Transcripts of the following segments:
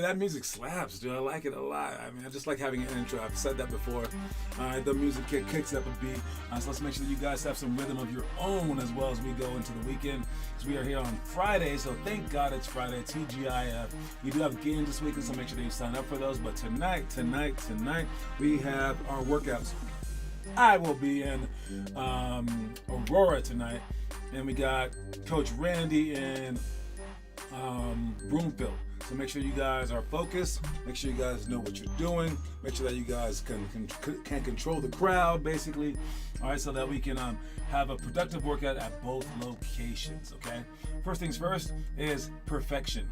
that music slaps, dude. I like it a lot. I mean, I just like having an intro. I've said that before. The music kicks up a beat. So let's make sure that you guys have some rhythm of your own as well as we go into the weekend. So we are here on Friday, so thank God it's Friday, TGIF. We do have games this weekend, so make sure that you sign up for those. But tonight, we have our workouts. I will be in Aurora tonight, and we got Coach Randy in Broomfield. So make sure you guys are focused. Make sure you guys know what you're doing. Make sure that you guys can control the crowd, basically. All right, so that we can have a productive workout at both locations. Okay. First things first is perfection.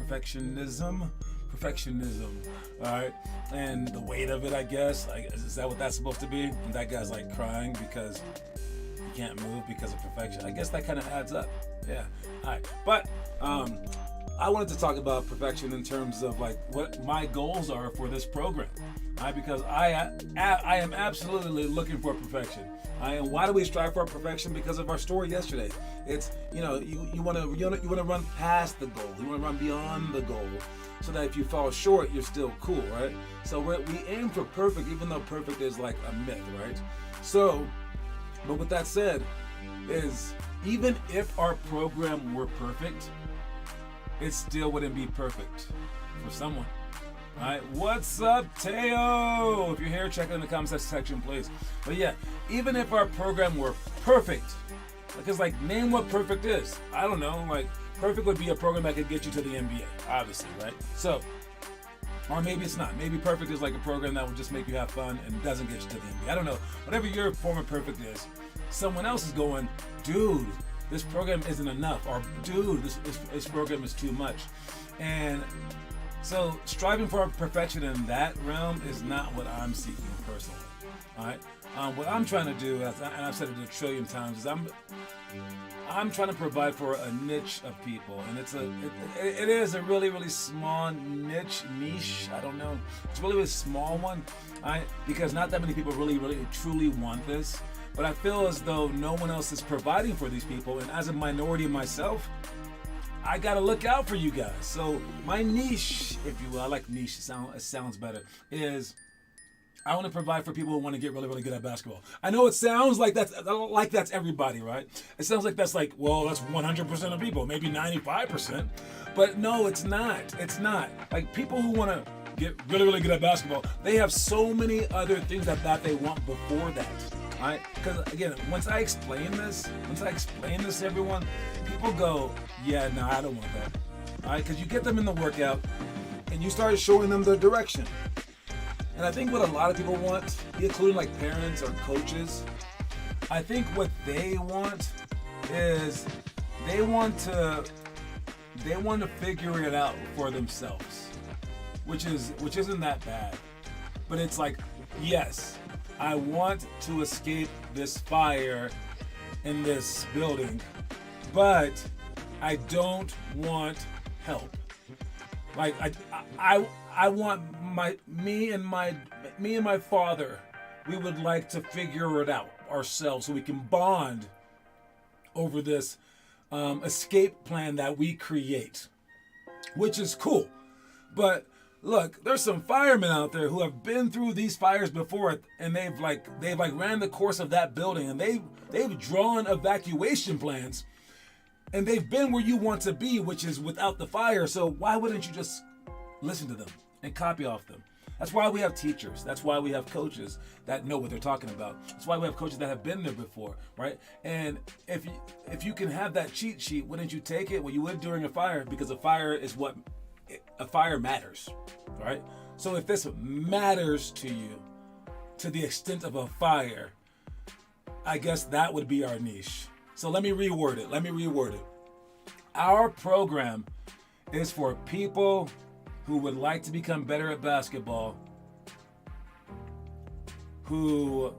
Perfectionism. All right, and the weight of it, I guess. Like, is that what that's supposed to be? And that guy's like crying because he can't move because of perfection. I guess that kind of adds up. Yeah. All right, but I wanted to talk about perfection in terms of like what my goals are for this program. All right, because I am absolutely looking for perfection. And why do we strive for perfection? Because of our story yesterday. It's, you want to run past the goal. You want to run beyond the goal, so that if you fall short, you're still cool, right? So we aim for perfect, even though perfect is like a myth, right? So, but with that said, is even if our program were perfect, it still wouldn't be perfect for someone. All right, what's up, Teo? If you're here, check it in the comment section, please. But yeah, even if our program were perfect, because like, name what perfect is. I don't know, like, perfect would be a program that could get you to the NBA, obviously, right? So, or maybe it's not. Maybe perfect is like a program that will just make you have fun and doesn't get you to the NBA. I don't know. Whatever your form of perfect is, someone else is going, dude, this program isn't enough, or dude, this program is too much. And so striving for perfection in that realm is not what I'm seeking personally. All right. What I'm trying to do, and I've said it a trillion times, is I'm trying to provide for a niche of people, and it is a really, really small niche. I don't know. It's a really, really small one, because not that many people really, really, truly want this. But I feel as though no one else is providing for these people, and as a minority myself, I gotta look out for you guys. So my niche, if you will, I like niche. It sounds better. Is I want to provide for people who want to get really, really good at basketball. I know it sounds like that's everybody, right? It sounds like that's like, well, that's 100% of people, maybe 95%. But no, it's not. It's not. Like, people who want to get really, really good at basketball, they have so many other things that they want before that. All right? Because again, once I explain this to everyone, people go, yeah, no, I don't want that. All right? Because you get them in the workout and you start showing them the direction. And I think what a lot of people want, including like parents or coaches, I think what they want is they want to figure it out for themselves, which isn't that bad. But it's like, yes, I want to escape this fire in this building, but I don't want help. Like, I want me and my father, we would like to figure it out ourselves so we can bond over this escape plan that we create, which is cool. But look, there's some firemen out there who have been through these fires before, and they've ran the course of that building, and they've drawn evacuation plans, and they've been where you want to be, which is without the fire. So why wouldn't you just listen to them and copy off them? That's why we have teachers. That's why we have coaches that know what they're talking about. That's why we have coaches that have been there before, right? And if you can have that cheat sheet, wouldn't you take it? Well, you would during a fire, because a fire matters, right? So if this matters to you to the extent of a fire, I guess that would be our niche. So let me reword it. Our program is for people who would like to become better at basketball, who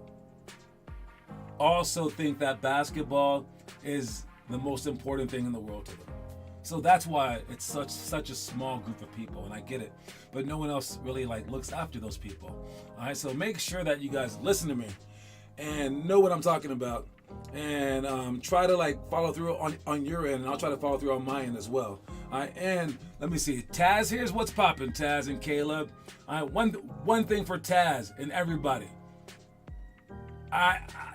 also think that basketball is the most important thing in the world to them. So that's why it's such a small group of people, and I get it. But no one else really looks after those people. All right, so make sure that you guys listen to me and know what I'm talking about, and try to follow through on your end, and I'll try to follow through on my end as well. And let me see. Taz, here's what's popping, Taz and Caleb. One thing for Taz and everybody.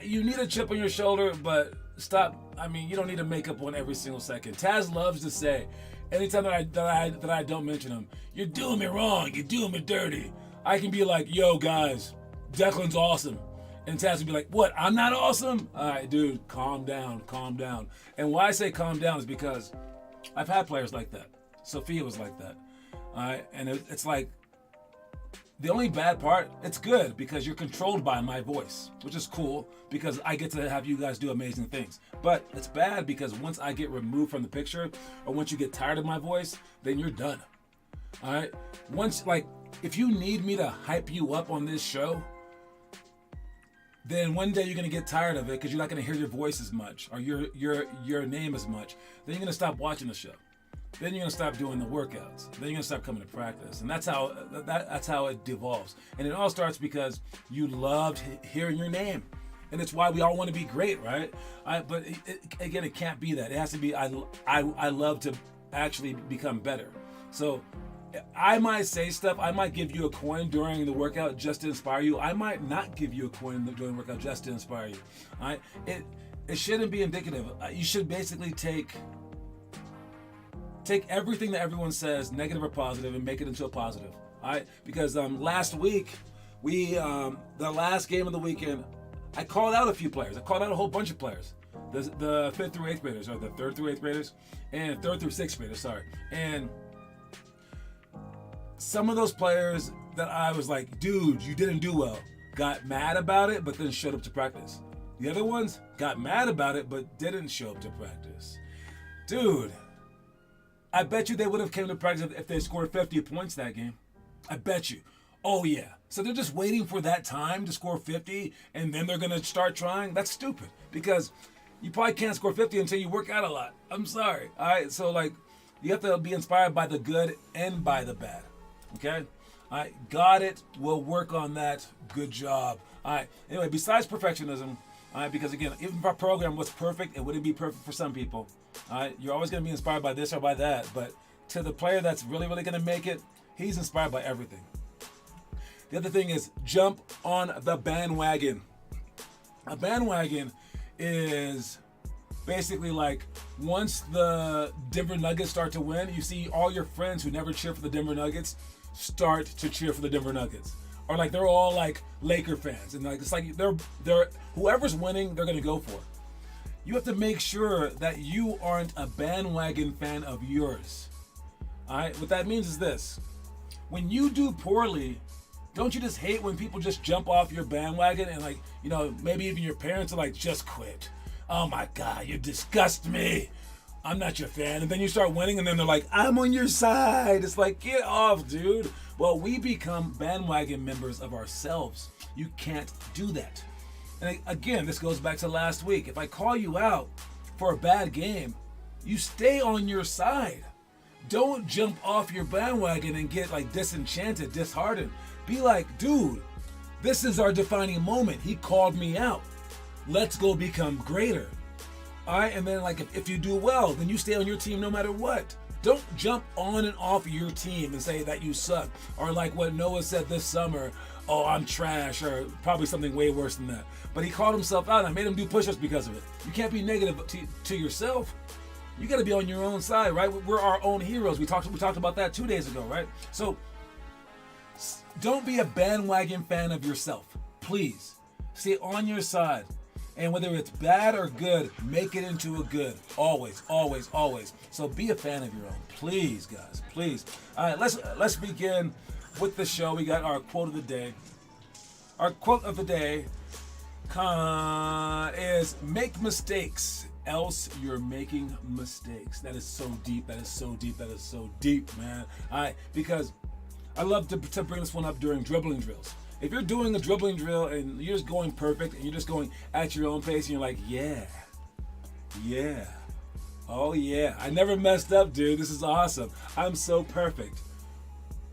You need a chip on your shoulder, but stop. I mean, you don't need to make up one every single second. Taz loves to say, anytime that I don't mention him, you're doing me wrong. You're doing me dirty. I can be like, yo, guys, Declan's awesome. And Taz would be like, what, I'm not awesome? All right, dude, calm down. And why I say calm down is because I've had players like that. Sophia was like that. All right, and it's like, the only bad part, it's good because you're controlled by my voice, which is cool because I get to have you guys do amazing things. But it's bad because once I get removed from the picture or once you get tired of my voice, then you're done. All right? Once, like, if you need me to hype you up on this show, then one day you're going to get tired of it because you're not going to hear your voice as much or your name as much. Then you're going to stop watching the show. Then you're gonna stop doing the workouts. Then you're gonna stop coming to practice, and that's how it devolves. And it all starts because you loved hearing your name, and it's why we all want to be great, right? But again, it can't be that. It has to be I love to actually become better. So I might say stuff. I might give you a coin during the workout just to inspire you. I might not give you a coin during the workout just to inspire you. All right? It shouldn't be indicative. You should basically take everything that everyone says, negative or positive, and make it into a positive. All right? Because last week, the last game of the weekend, I called out a few players. I called out a whole bunch of players. The 5th through 8th graders, or the 3rd through 8th graders, and 3rd through 6th graders, sorry. And some of those players that I was like, dude, you didn't do well, got mad about it, but then showed up to practice. The other ones got mad about it, but didn't show up to practice. Dude, I bet you they would have came to practice if they scored 50 points that game. I bet you. Oh, yeah. So they're just waiting for that time to score 50, and then they're going to start trying? That's stupid, because you probably can't score 50 until you work out a lot. I'm sorry. All right? So, like, you have to be inspired by the good and by the bad. Okay? All right? Got it. We'll work on that. Good job. All right. Anyway, besides perfectionism, all right, because again, even if our program was perfect, it wouldn't be perfect for some people. All right, you're always going to be inspired by this or by that, but to the player that's really, really going to make it, he's inspired by everything. The other thing is jump on the bandwagon. A bandwagon is basically like once the Denver Nuggets start to win, you see all your friends who never cheer for the Denver Nuggets start to cheer for the Denver Nuggets. Or like they're all like Laker fans, and like it's like they're whoever's winning, they're gonna go for it. You have to make sure that you aren't a bandwagon fan of yours. All right, what that means is this: when you do poorly, don't you just hate when people just jump off your bandwagon and like maybe even your parents are like, just quit. Oh my God, you disgust me. I'm not your fan. And then you start winning, and then they're like, I'm on your side. It's like, get off, dude. Well, we become bandwagon members of ourselves. You can't do that. And again, this goes back to last week. If I call you out for a bad game, you stay on your side. Don't jump off your bandwagon and get like disenchanted, disheartened. Be like, dude, this is our defining moment. He called me out. Let's go become greater. All right, and then like if you do well, then you stay on your team no matter what. Don't jump on and off your team and say that you suck. Or like what Noah said this summer, oh, I'm trash, or probably something way worse than that. But he called himself out, and I made him do push-ups because of it. You can't be negative to yourself. You got to be on your own side, right? We're our own heroes. We talked about that 2 days ago, right? So don't be a bandwagon fan of yourself. Please stay on your side. And whether it's bad or good, make it into a good. Always, always, always. So be a fan of your own. Please, guys, please. All right, let's begin with the show. We got our quote of the day. Our quote of the day is make mistakes, else you're making mistakes. That is so deep. That is so deep. That is so deep, man. All right, because I love to bring this one up during dribbling drills. If you're doing a dribbling drill and you're just going perfect and you're just going at your own pace and you're like, yeah, oh yeah, I never messed up, dude. This is awesome. I'm so perfect.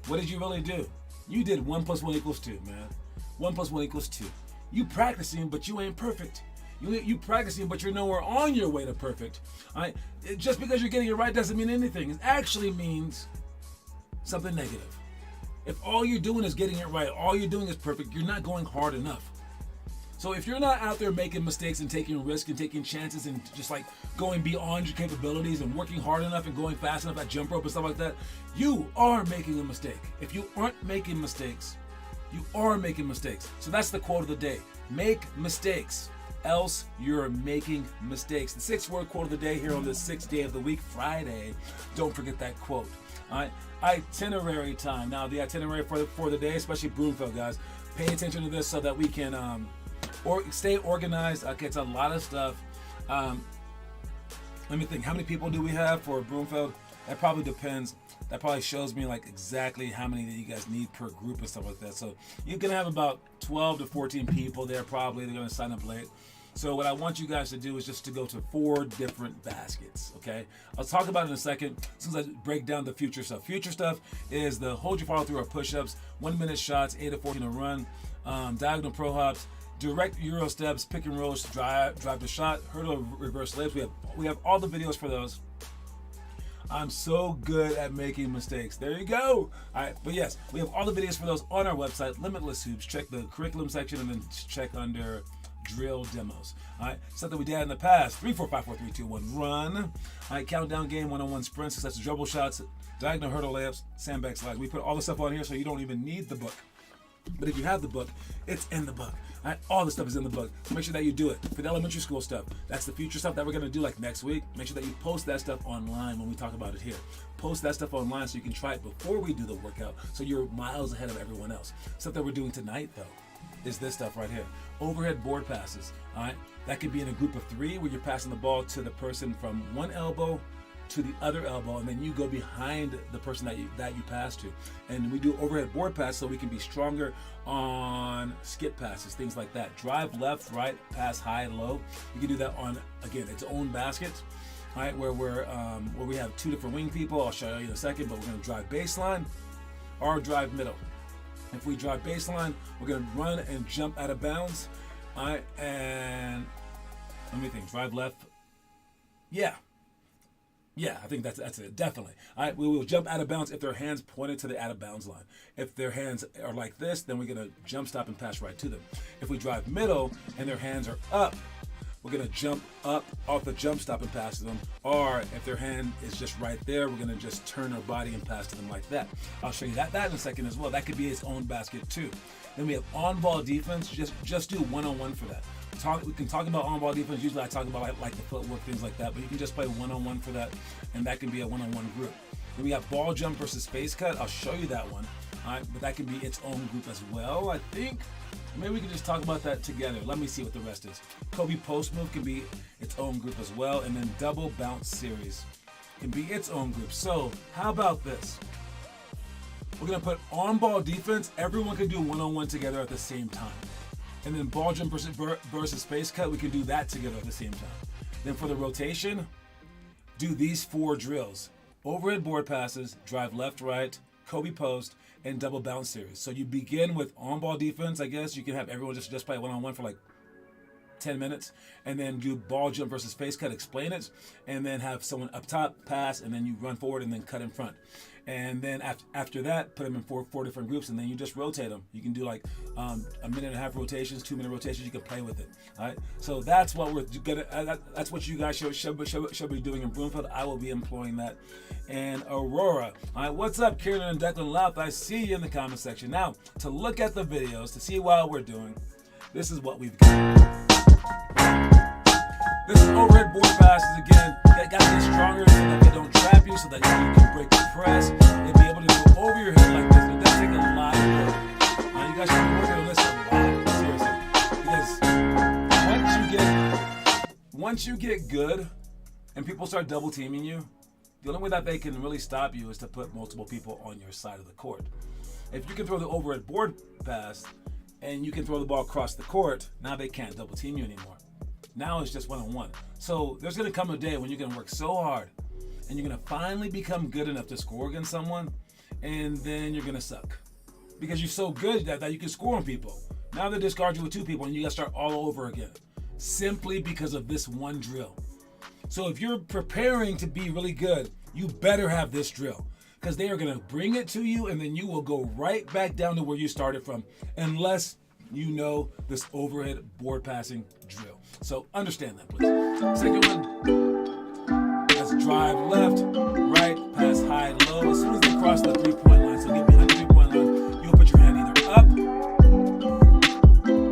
What did you really do? You did 1 + 1 = 2, man. 1 + 1 = 2. You practicing, but you ain't perfect. You practicing, but you're nowhere on your way to perfect. All right? Just because you're getting it right doesn't mean anything. It actually means something negative. If all you're doing is getting it right, all you're doing is perfect, you're not going hard enough. So if you're not out there making mistakes and taking risks and taking chances and just like going beyond your capabilities and working hard enough and going fast enough at jump rope and stuff like that, you are making a mistake. If you aren't making mistakes, you are making mistakes. So that's the quote of the day. Make mistakes, else you're making mistakes. The 6-word quote of the day here on the 6th day of the week, Friday. Don't forget that quote. All right, itinerary time. Now the itinerary for the day, especially Broomfield guys, pay attention to this so that we can stay organized. Okay, it's a lot of stuff. Let me think. How many people do we have for Broomfield? That probably depends. That probably shows me like exactly how many that you guys need per group and stuff like that. So you're gonna have about 12 to 14 people there probably. They're gonna sign up late. So what I want you guys to do is just to go to 4 different baskets, okay? I'll talk about it in a second as soon as I break down the future stuff. Future stuff is the hold your follow through or push-ups, 1-minute shots, 8 to 14 a run, diagonal pro hops, direct Euro steps, pick and rolls, drive the shot, hurdle reverse lifts. We have all the videos for those. I'm so good at making mistakes. There you go. All right, but yes, we have all the videos for those on our website, Limitless Hoops. Check the curriculum section and then check under drill demos. All right, stuff that we did in the past. 3, 4, 5, 4, 3, 2, 1, run. All right, countdown game, 1-on-1 sprints, successful dribble shots, diagonal hurdle layups, sandbag slides. We put all the stuff on here so you don't even need the book. But if you have the book, it's in the book. All right, all the stuff is in the book. So make sure that you do it. For the elementary school stuff, that's the future stuff that we're going to do like next week. Make sure that you post that stuff online when we talk about it here. Post that stuff online so you can try it before we do the workout so you're miles ahead of everyone else. Stuff that we're doing tonight, though, is this stuff right here. Overhead board passes. All right, that could be in a group of 3 where you're passing the ball to the person from one elbow to the other elbow, and then you go behind the person that you pass to. And we do overhead board pass so we can be stronger on skip passes, things like that. Drive left, right, pass high, low. You can do that on, again, its own basket. All right, where we have 2 different wing people. I'll show you in a second, but we're going to drive baseline or drive middle. If we drive baseline, we're going to run and jump out of bounds. All right, and let me think. Drive left. Yeah, I think that's it, definitely. All right, we will jump out of bounds if their hands pointed to the out of bounds line. If their hands are like this, then we're gonna jump, stop, and pass right to them. If we drive middle and their hands are up, we're gonna jump up off the jump, stop, and pass to them. Or if their hand is just right there, we're gonna just turn our body and pass to them like that. I'll show you that in a second as well. That could be its own basket too. Then we have on-ball defense. Just do one-on-one for that. We can talk about on-ball defense. Usually I talk about like the footwork, things like that, but you can just play one-on-one for that, and that can be a one-on-one group. Then we have ball jump versus space cut. I'll show you that one. All right, but that can be its own group as well, I think. Maybe we can just talk about that together. Let me see what the rest is. Kobe post move can be its own group as well, and then double bounce series can be its own group. So how about this? We're gonna put on-ball defense. Everyone can do one-on-one together at the same time. And then ball jump versus space cut, we can do that together at the same time. Then for the rotation, do these 4 drills. Overhead board passes, drive left, right, Kobe post, and double bounce series. So you begin with on-ball defense, I guess. You can have everyone just play one-on-one for like 10 minutes, and then do ball jump versus space cut, explain it, and then have someone up top pass, and then you run forward and then cut in front. And then after that, put them in four different groups, and then you just rotate them. You can do like a minute and a half rotations, 2-minute rotations. You can play with it. All right. So that's what we're gonna. That's what you guys should be doing in Broomfield. I will be employing that. And Aurora. All right. What's up, Kieran and Declan Louth? I see you in the comment section. Now to look at the videos to see what we're doing. This is what we've got. This is overhead board passes again. Got to get stronger so that they don't trap you, so that you can break the press and be able to go over your head like this. But that takes a lot of work. Now you guys should be working on this a lot, seriously. Because once you get good and people start double teaming you, the only way that they can really stop you is to put multiple people on your side of the court. If you can throw the overhead board pass and you can throw the ball across the court, now they can't double team you anymore. Now it's just one-on-one. So there's going to come a day when you're going to work so hard and you're going to finally become good enough to score against someone, and then you're going to suck because you're so good that you can score on people. Now they discard you with 2 people and you got to start all over again. simply because of this one drill. So if you're preparing to be really good, you better have this drill, because they are going to bring it to you and then you will go right back down to where you started from, unless you know this overhead board passing drill. So understand that, please. Second one, let's drive left, right, pass high, low. As soon as they cross the 3-point line, so get behind the 3-point line, you'll put your hand either up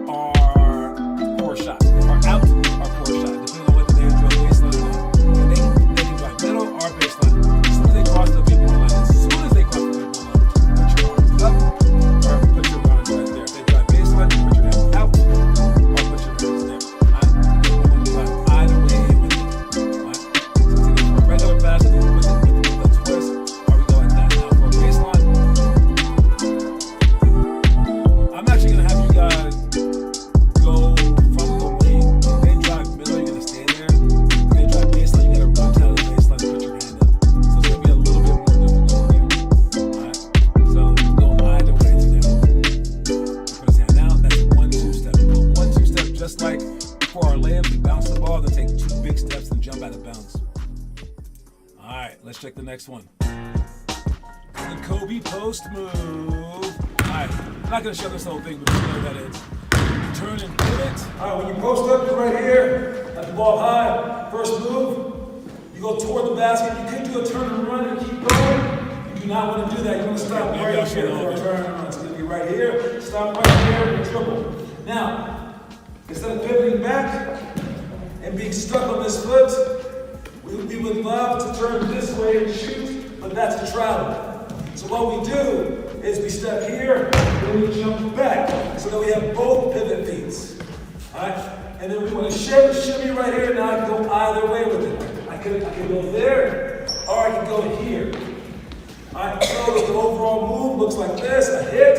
or core shot, or out or core shot, depending on whether they drill baseline or not. And they can drive middle or baseline. As soon as they cross the 3-point line, as soon as they cross the 3-point line, put your arms up or put your arms right there. If they drive baseline, put your hands out or put your hands there. Alright? You want to drive either way with it. Alright? So it's either for a regular pass with a twist, or we go like that. Now for a baseline, I'm actually going to have you guys go from the wing. If they drive middle, you're going to stay there. If they drive baseline, you got to run down the baseline and put your hand up. So it's going to be a little bit more difficult here. Alright? So you can go either way today. Put his hand out. That's 1-2 step. You go 1-2 step, just like for our layup. You bounce the ball, then take 2 big steps and jump out of bounds. Alright, let's check the next one. The Kobe post move. Alright, I'm not going to show this whole thing, but you know what that is. Turn and pivot. Alright, when you post up, you're right here. Let the ball high. First move, you go toward the basket. You could do a turn and run and keep going. You do not want to do that. You want to stop right here for a turn and run. It's going to be right here. Stop right here and dribble. Now, instead of pivoting back and being stuck on this foot, we would love to turn this way and shoot, but that's a travel. So what we do is we step here, then we jump back, so that we have both pivot feet. Alright? And then we want to shimmy right here. Now I can go either way with it. I can go there, or I can go here. Alright, so the overall move looks like this: a hit,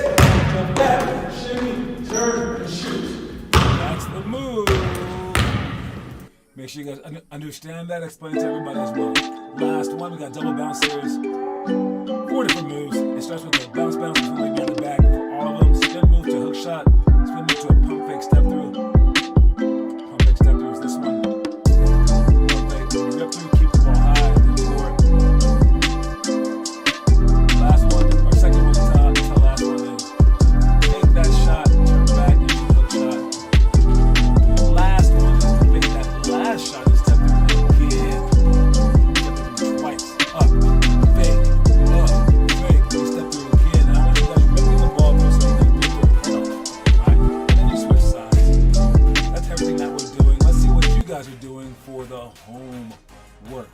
jump back, shimmy, turn, and shoot. That's the move. Make sure you guys understand that. Explain it to everybody as well. Last one, we got double bounce series. 4 different moves. It starts with a bounce, which is going to be on the back for all of them. Spin move to hook shot. Spin move to a pump fake step through. Pump fake step through is this one. Pump fake, rip through, keep the ball high, then score. Last one, or second one, that's the last one is. Take that shot, turn back, and shoot hook shot. Last one is to make that last shot and step through again. Step through twice. Up, fake, you step through again. And I want you guys ripping the ball through so you can rip your head off. Alright? And then you switch sides. That's everything that we're doing. Let's see what you guys are doing for the homework.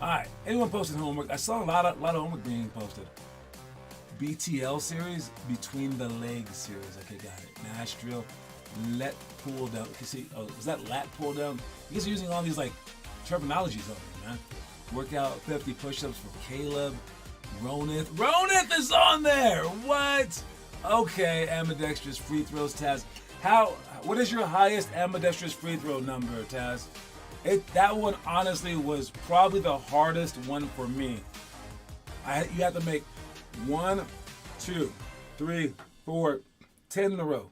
Alright, anyone posted homework? I saw a lot of homework being posted. BTL series, between the legs series. Okay, got it. Nash drill, let pull down. You see, was that lat pull down? You guys are using all these like terminologies on me, man. Workout 50 push-ups for Caleb. Ronith is on there. What? Okay, ambidextrous free throws, Taz. What is your highest ambidextrous free throw number, Taz? That one honestly was probably the hardest one for me. You have to make 1, 2, 3, 4, 10 in a row.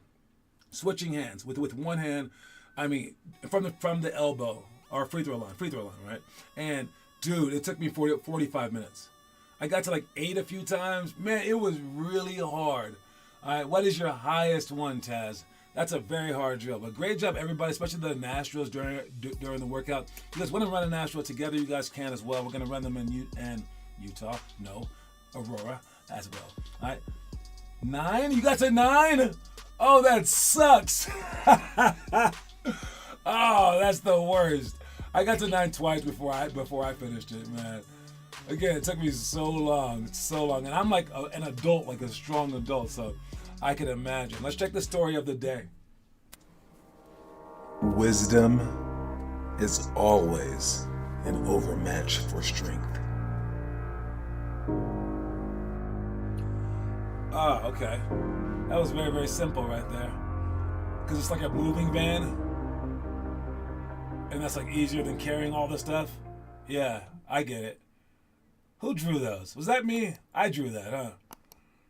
Switching hands with one hand. I mean, from the elbow or free throw line, right? And dude, it took me 45 minutes. I got to like 8 a few times. Man, it was really hard. All right, what is your highest one, Taz? That's a very hard drill. But great job, everybody, especially the Nash drills during the workout. You guys want to run a Nash drill together, you guys can as well. We're going to run them in Utah. No, Aurora as well. All right, 9? You got to 9? Oh, that sucks. Oh, that's the worst. I got to 9 twice before I finished it, man. Again, it took me so long, and I'm like an adult, like a strong adult, so I can imagine. Let's check the story of the day. Wisdom is always an overmatch for strength. Ah, okay. That was very, very simple right there. Because it's like a moving van. And that's like easier than carrying all the stuff. Yeah, I get it. Who drew those? Was that me? I drew that, huh?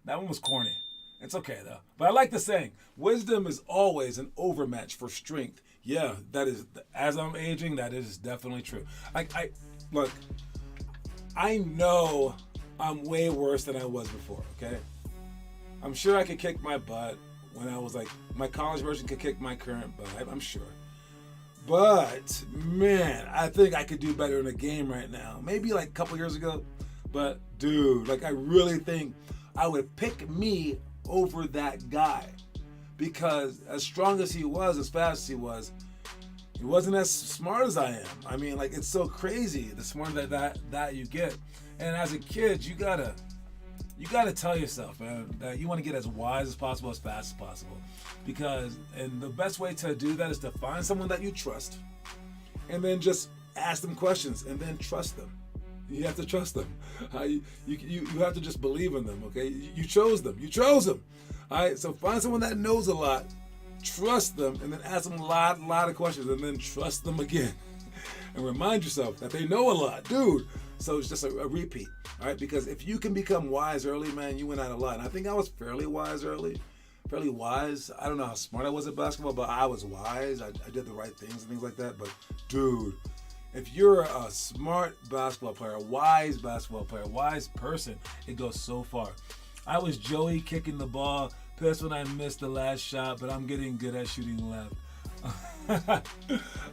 That one was corny. It's okay though. But I like the saying, wisdom is always an overmatch for strength. Yeah, that is, as I'm aging, that is definitely true. I look, I know I'm way worse than I was before, okay? I'm sure I could kick my butt when I was like, my college version could kick my current butt, I'm sure. But, man, I think I could do better in a game right now. Maybe like a couple years ago. But, dude, like I really think I would pick me over that guy. Because as strong as he was, as fast as he wasn't as smart as I am. I mean, like, it's so crazy the smarter that you get. And as a kid, you gotta tell yourself, man, that you want to get as wise as possible, as fast as possible. And the best way to do that is to find someone that you trust, and then just ask them questions, and then trust them. You have to trust them. You have to just believe in them, okay? You chose them. All right, so find someone that knows a lot, trust them, and then ask them a lot of questions, and then trust them again. And remind yourself that they know a lot, dude. So it's just a repeat, all right? Because if you can become wise early, man, you win out a lot. And I think I was fairly wise early. Fairly wise. I don't know how smart I was at basketball, but I was wise. I did the right things and things like that. But, dude, if you're a smart basketball player, a wise basketball player, a wise person, it goes so far. I was Joey kicking the ball, pissed when I missed the last shot, but I'm getting good at shooting left.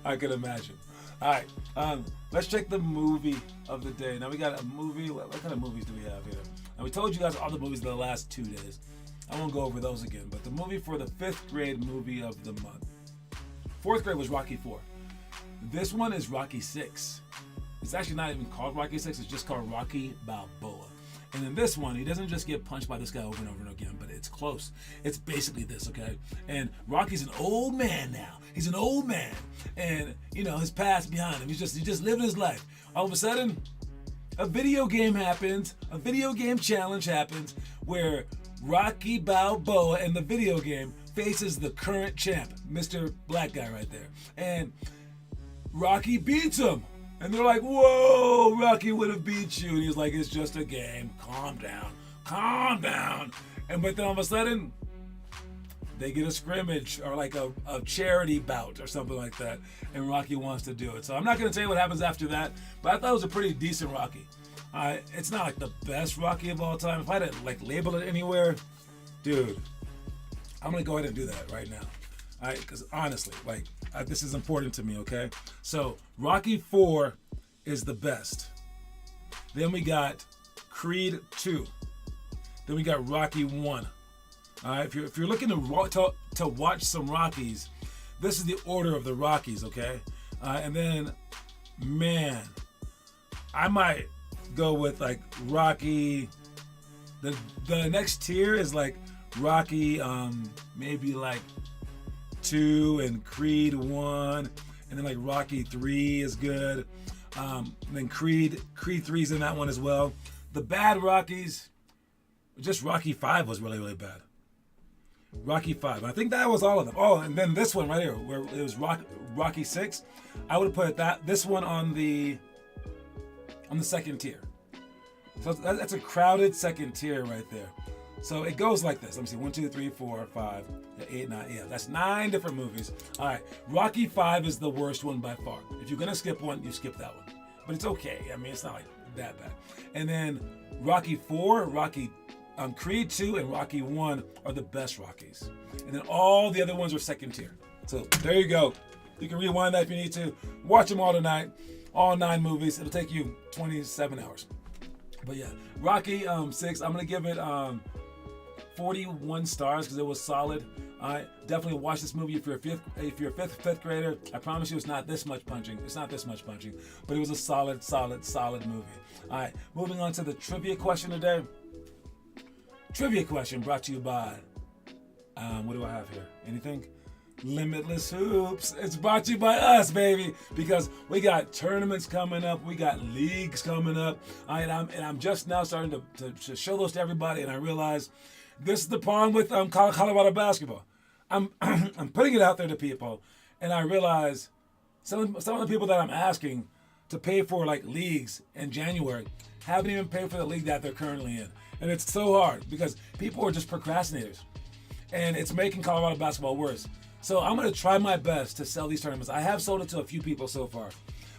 I can imagine. All right, let's check the movie of the day. Now we got a movie. What kind of movies do we have here? And we told you guys all the movies of the last 2 days. I won't go over those again, but the movie for the 5th grade movie of the month. 4th grade was Rocky 4. This one is Rocky 6. It's actually not even called Rocky 6, it's just called Rocky Balboa. And in this one, he doesn't just get punched by this guy over and over and again, but it's close. It's basically this, okay? And Rocky's an old man now. He's an old man. And, you know, his past behind him. He's just living his life. All of a sudden, a video game happens. A video game challenge happens where Rocky Balboa in the video game faces the current champ, Mr. Black Guy right there. And Rocky beats him. And they're like, whoa, Rocky would have beat you. And he's like, it's just a game. Calm down. But then all of a sudden, they get a scrimmage or like a charity bout or something like that. And Rocky wants to do it. So I'm not going to tell you what happens after that. But I thought it was a pretty decent Rocky. It's not like the best Rocky of all time. If I had to like label it anywhere, dude, I'm going to go ahead and do that right now. All right, because honestly, like, this is important to me, okay? So, Rocky 4 is the best. Then we got Creed 2. Then we got Rocky 1. All right, if you're looking to watch some Rockies, this is the order of the Rockies, okay? And then, man, I might go with like Rocky. The next tier is like Rocky, maybe like 2 and Creed 1, and then like Rocky 3 is good. And then Creed 3's in that one as well. The bad Rockies, just Rocky 5 was really, really bad. Rocky 5. I think that was all of them. Oh, and then this one right here, where it was Rocky 6. I would have put this one on the second tier. So that's a crowded second tier right there. So it goes like this. Let me see. 1, 2, 3, 4, 5, 8, 9. Yeah, that's 9 different movies. All right. Rocky 5 is the worst one by far. If you're going to skip one, you skip that one. But it's okay. I mean, it's not like that bad. And then Rocky 4, Creed 2, and Rocky 1 are the best Rockies. And then all the other ones are second tier. So there you go. You can rewind that if you need to. Watch them all tonight. All 9 movies. It'll take you 27 hours. But yeah, Rocky 6, I'm going to give it 41 stars because it was solid. Definitely watch this movie if you're a fifth grader. I promise you it's not this much punching. But it was a solid movie. All right, moving on to the trivia question today. Trivia question brought to you by, what do I have here? Anything? Limitless Hoops. It's brought to you by us, baby, because we got tournaments coming up, we got leagues coming up. And I'm just now starting to show those to everybody, and I realize this is the problem with Colorado basketball. I'm putting it out there to people, and I realize some of the people that I'm asking to pay for like leagues in January haven't even paid for the league that they're currently in. And it's so hard because people are just procrastinators. And it's making Colorado basketball worse. So I'm going to try my best to sell these tournaments. I have sold it to a few people so far.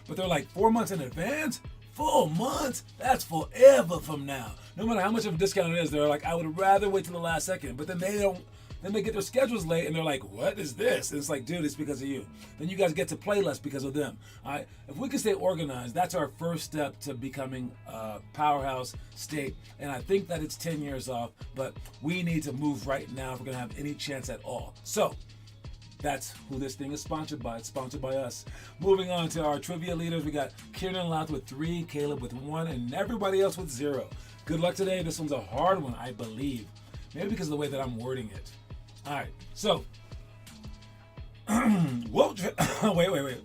But they're like 4 months in advance? 4 months? That's forever from now. No matter how much of a discount it is, they're like, I would rather wait till the last second. But then they don't. Then they get their schedules late and they're like, what is this? And it's like, dude, it's because of you. Then you guys get to play less because of them. All right? If we can stay organized, that's our first step to becoming a powerhouse state. And I think that it's 10 years off, but we need to move right now if we're going to have any chance at all. So that's who this thing is sponsored by. It's sponsored by us. Moving on to our trivia leaders, we got Kieran Louth with 3, Caleb with 1, and everybody else with 0. Good luck today. This one's a hard one, I believe. Maybe because of the way that I'm wording it. All right, so Wilt. Wait.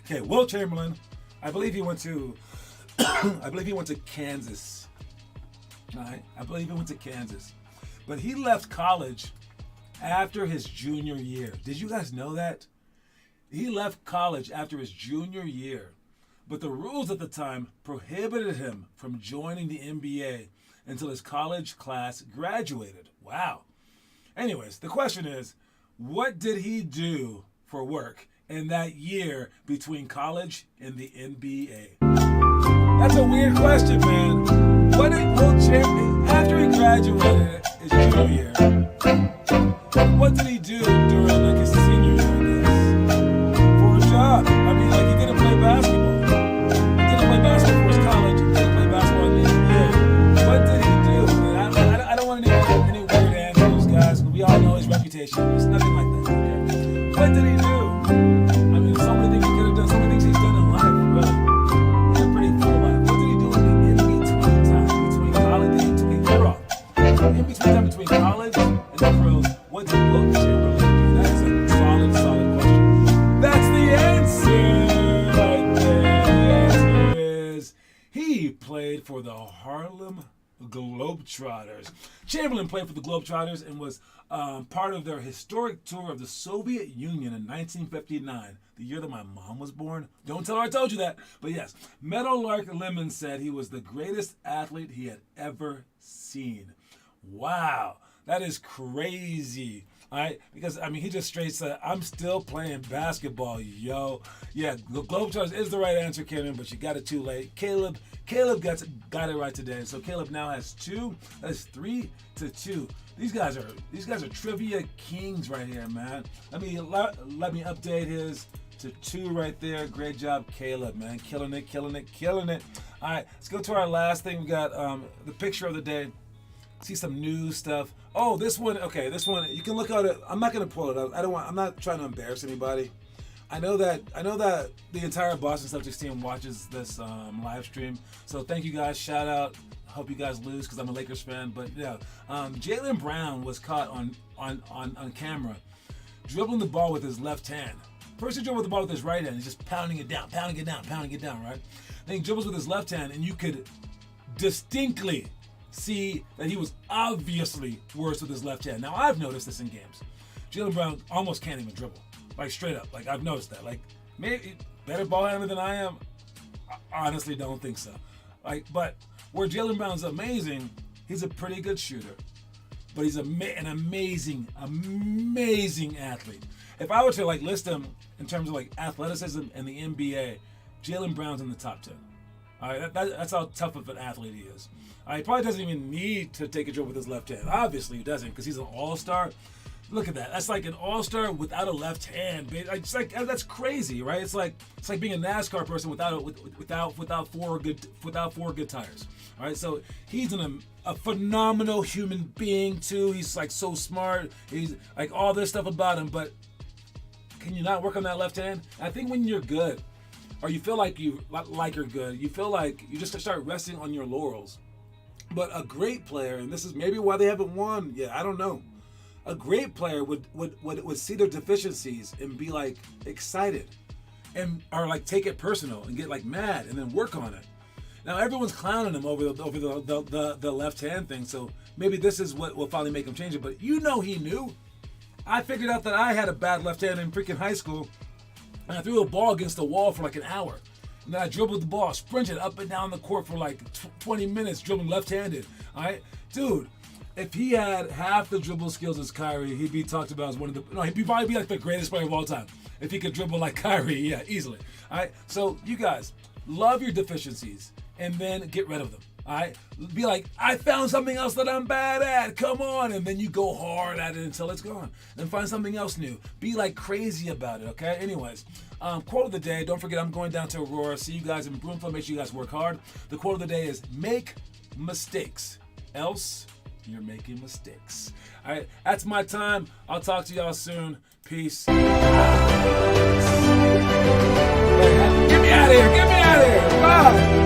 Okay, Wilt Chamberlain. I believe he went to. I believe he went to Kansas. All right, I believe he went to Kansas, but he left college after his junior year. Did you guys know that? He left college after his junior year, but the rules at the time prohibited him from joining the NBA until his college class graduated. Wow. Anyways, the question is, what did he do for work in that year between college and the NBA? That's a weird question, man. What did Wilt Chamberlain, after he graduated his junior year, what did he do during like his senior year, I guess? For a job. I mean, like, he didn't play basketball. He didn't play basketball for his college. He didn't play basketball in the NBA. What did he do? I don't want any weird answers, guys. We all know his reputation. It's nothing like that, okay? What did he do? I mean, so many things he could have done. So many things he's done in life, really. He had a pretty full life. What did he do in between time? Between college, he took a year off. In between time, between college and the pros, what did Wilt Chamberlain do? That is a solid question. That's the answer right there. The answer is he played for the Harlem Globetrotters. Chamberlain played for the Globetrotters and was part of their historic tour of the Soviet Union in 1959, the year that my mom was born. Don't tell her I told you that. But yes, Meadowlark Lemon said he was the greatest athlete he had ever seen. Wow, that is crazy. All right, because I mean, he just straight said, "I'm still playing basketball, yo." Yeah, the Globetrotters is the right answer, Karen, but you got it too late. Caleb got it right today. So Caleb now has 2. That is 3-2. These guys are trivia kings right here, man. Let me update his to 2 right there. Great job, Caleb, man. Killing it. All right, let's go to our last thing. We got the picture of the day. See some new stuff. Oh, this one. Okay, this one. You can look at it. I'm not gonna pull it up. I'm not trying to embarrass anybody. I know that the entire Boston Celtics team watches this live stream. So thank you guys. Shout out. Hope you guys lose because I'm a Lakers fan. But yeah, Jaylen Brown was caught on camera dribbling the ball with his left hand. First he dribbled the ball with his right hand. He's just pounding it down, right? Then he dribbles with his left hand, and you could distinctly see that he was obviously worse with his left hand. Now, I've noticed this in games. Jaylen Brown almost can't even dribble. Like, straight up. Like, I've noticed that. Like, maybe better ball handler than I am? I honestly don't think so. Like, but where Jaylen Brown's amazing, he's a pretty good shooter. But he's an amazing athlete. If I were to, like, list him in terms of, like, athleticism in the NBA, Jaylen Brown's in the top 10. All right, that's how tough of an athlete he is. He probably doesn't even need to take a dribble with his left hand. Obviously, he doesn't because he's an all-star. Look at that. That's like an all-star without a left hand. It's like that's crazy, right? It's like being a NASCAR person without four good tires. All right, so he's a phenomenal human being too. He's like so smart. He's like all this stuff about him, but can you not work on that left hand? I think when you're good, or you feel like you're good, you feel like you just start resting on your laurels. But a great player, and this is maybe why they haven't won yet, I don't know. A great player would see their deficiencies and be like excited, or like take it personal and get like mad and then work on it. Now everyone's clowning him over the left hand thing, so maybe this is what will finally make him change it. But he knew. I figured out that I had a bad left hand in freaking high school, and I threw a ball against the wall for like an hour. And then I dribbled the ball, sprinted up and down the court for like 20 minutes, dribbling left-handed. All right, dude. If he had half the dribble skills as Kyrie, he'd be talked about as one of the. No, he'd probably be like the greatest player of all time. If he could dribble like Kyrie, yeah, easily. All right. So you guys love your deficiencies and then get rid of them. All right. Be like, I found something else that I'm bad at. Come on, and then you go hard at it until it's gone. Then find something else new. Be like crazy about it. Okay. Anyways, quote of the day. Don't forget, I'm going down to Aurora. See you guys in Broomfield. Make sure you guys work hard. The quote of the day is: make mistakes, else you're making mistakes. All right, that's my time. I'll talk to y'all soon. Peace. Get me out of here. Get me out of here. Bye.